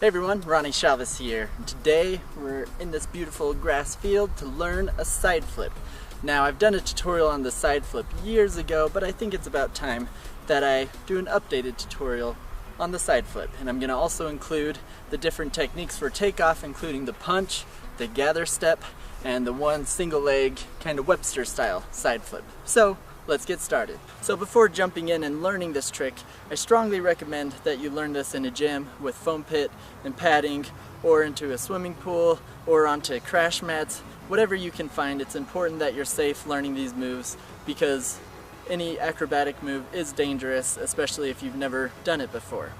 Hey everyone, Ronnie Chavez here. Today we're in this beautiful grass field to learn a side flip. Now I've done a tutorial on the side flip years ago, but I think it's about time that I do an updated tutorial on the side flip. And I'm going to also include the different techniques for takeoff, including the punch, the gather step, and the one single leg kind of Webster style side flip. So let's get started. So before jumping in and learning this trick, I strongly recommend that you learn this in a gym with foam pit and padding, or into a swimming pool, or onto crash mats. Whatever you can find, it's important that you're safe learning these moves because any acrobatic move is dangerous, especially if you've never done it before.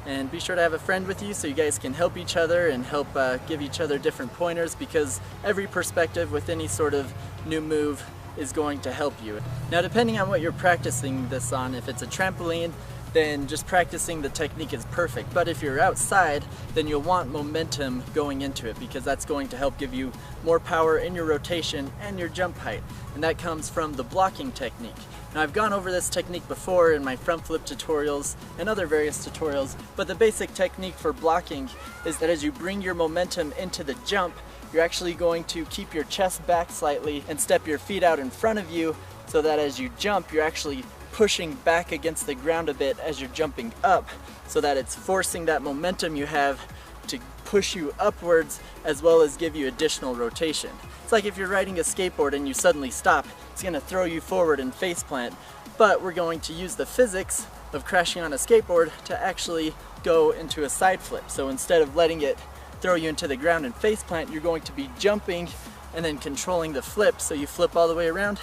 And be sure to have a friend with you so you guys can help each other and help give each other different pointers, because every perspective with any sort of new move is going to help you. Now, depending on what you're practicing this on, if it's a trampoline, then just practicing the technique is perfect. But if you're outside, then you'll want momentum going into it, because that's going to help give you more power in your rotation and your jump height. And that comes from the blocking technique. Now, I've gone over this technique before in my front flip tutorials and other various tutorials, but the basic technique for blocking is that as you bring your momentum into the jump, you're actually going to keep your chest back slightly and step your feet out in front of you, so that as you jump, you're actually pushing back against the ground a bit as you're jumping up, so that it's forcing that momentum you have to push you upwards as well as give you additional rotation. It's like if you're riding a skateboard and you suddenly stop, it's going to throw you forward and faceplant, but we're going to use the physics of crashing on a skateboard to actually go into a side flip. So instead of letting it throw you into the ground and faceplant, you're going to be jumping and then controlling the flip, so you flip all the way around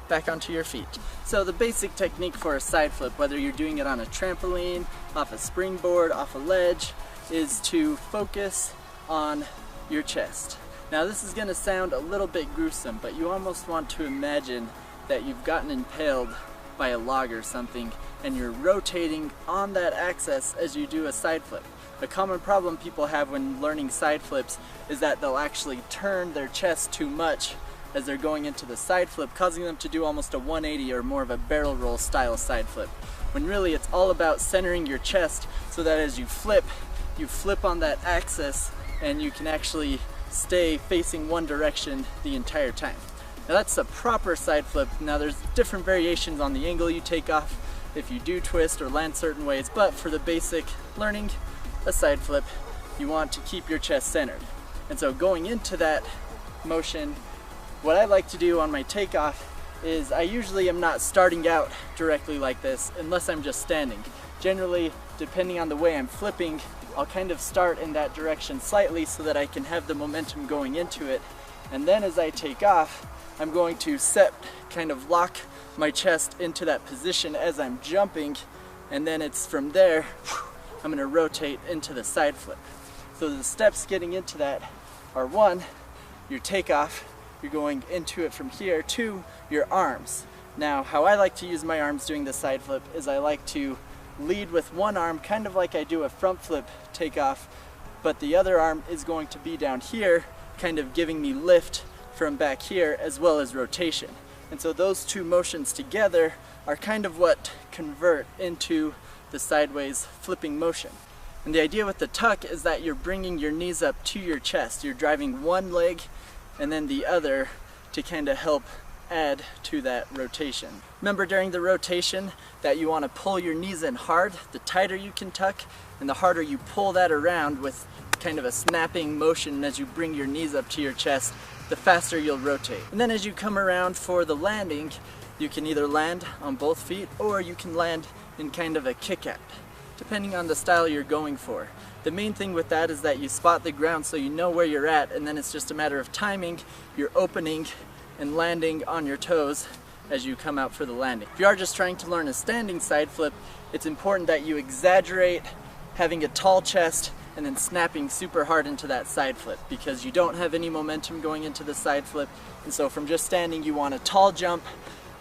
back onto your feet. So the basic technique for a side flip, whether you're doing it on a trampoline, off a springboard, off a ledge, is to focus on your chest. Now this is going to sound a little bit gruesome, but you almost want to imagine that you've gotten impaled by a log or something and you're rotating on that axis as you do a side flip. The common problem people have when learning side flips is that they'll actually turn their chest too much as they're going into the side flip, causing them to do almost a 180 or more of a barrel roll style side flip. When really it's all about centering your chest so that as you flip on that axis and you can actually stay facing one direction the entire time. Now that's a proper side flip. Now there's different variations on the angle you take off if you do twist or land certain ways, but for the basic learning a side flip, you want to keep your chest centered. And so going into that motion, what I like to do on my takeoff is I usually am not starting out directly like this unless I'm just standing. Generally, depending on the way I'm flipping, I'll kind of start in that direction slightly so that I can have the momentum going into it. And then as I take off, I'm going to kind of lock my chest into that position as I'm jumping, and then it's from there, I'm going to rotate into the side flip. So the steps getting into that are: one, your takeoff, you're going into it from here. Two, your arms. Now how I like to use my arms doing the side flip is I like to lead with one arm, kind of like I do a front flip takeoff, but the other arm is going to be down here, kind of giving me lift from back here as well as rotation. And so those two motions together are kind of what convert into the sideways flipping motion. And the idea with the tuck is that you're bringing your knees up to your chest. You're driving one leg and then the other to kind of help add to that rotation. Remember during the rotation that you want to pull your knees in hard. The tighter you can tuck and the harder you pull that around with kind of a snapping motion as you bring your knees up to your chest, the faster you'll rotate. And then as you come around for the landing, you can either land on both feet or you can land in kind of a kick-out, depending on the style you're going for. The main thing with that is that you spot the ground so you know where you're at, and then it's just a matter of timing. You're opening and landing on your toes as you come out for the landing. If you are just trying to learn a standing side flip, it's important that you exaggerate having a tall chest and then snapping super hard into that side flip, because you don't have any momentum going into the side flip. And so from just standing, you want a tall jump,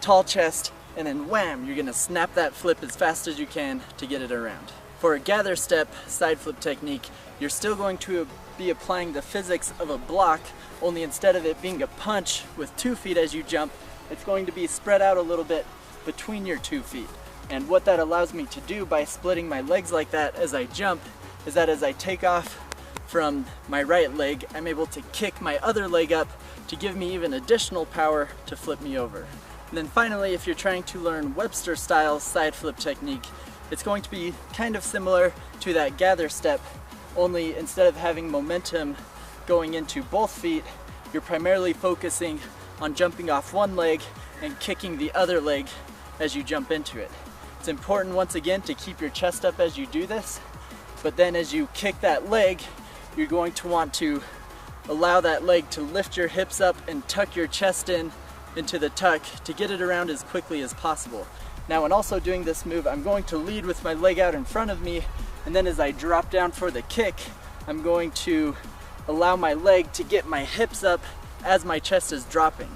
tall chest, and then wham, you're gonna snap that flip as fast as you can to get it around. For a gather step side flip technique, you're still going to be applying the physics of a block, only instead of it being a punch with 2 feet as you jump, it's going to be spread out a little bit between your 2 feet. And what that allows me to do by splitting my legs like that as I jump is that as I take off from my right leg, I'm able to kick my other leg up to give me even additional power to flip me over. And then finally, if you're trying to learn Webster style side flip technique, it's going to be kind of similar to that gather step, only instead of having momentum going into both feet, you're primarily focusing on jumping off one leg and kicking the other leg as you jump into it. It's important once again to keep your chest up as you do this, but then as you kick that leg, you're going to want to allow that leg to lift your hips up and tuck your chest into the tuck to get it around as quickly as possible. Now, when also doing this move, I'm going to lead with my leg out in front of me, and then as I drop down for the kick, I'm going to allow my leg to get my hips up as my chest is dropping.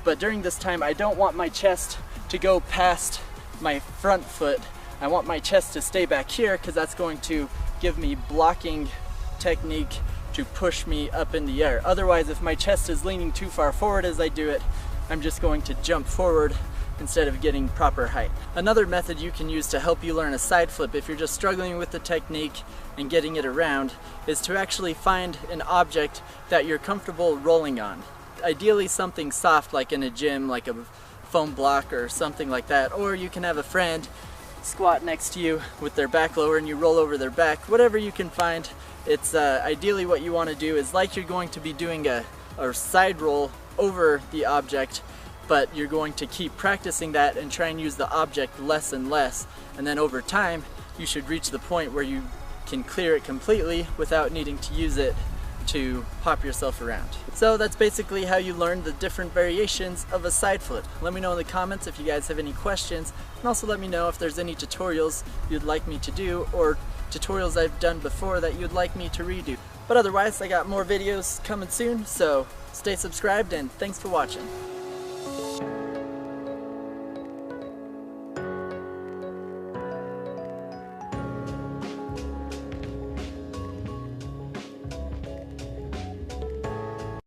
But during this time, I don't want my chest to go past my front foot. I want my chest to stay back here because that's going to give me blocking technique to push me up in the air. Otherwise, if my chest is leaning too far forward as I do it, I'm just going to jump forward instead of getting proper height. Another method you can use to help you learn a side flip if you're just struggling with the technique and getting it around is to actually find an object that you're comfortable rolling on. Ideally something soft like in a gym, like a foam block or something like that, or you can have a friend squat next to you with their back lower and you roll over their back. Whatever you can find. It's ideally what you want to do is like you're going to be doing a side roll over the object, but you're going to keep practicing that and try and use the object less and less, and then over time you should reach the point where you can clear it completely without needing to use it to pop yourself around. So that's basically how you learn the different variations of a side flip. Let me know in the comments if you guys have any questions, and also let me know if there's any tutorials you'd like me to do or tutorials I've done before that you'd like me to redo. But otherwise, I got more videos coming soon, so stay subscribed and thanks for watching.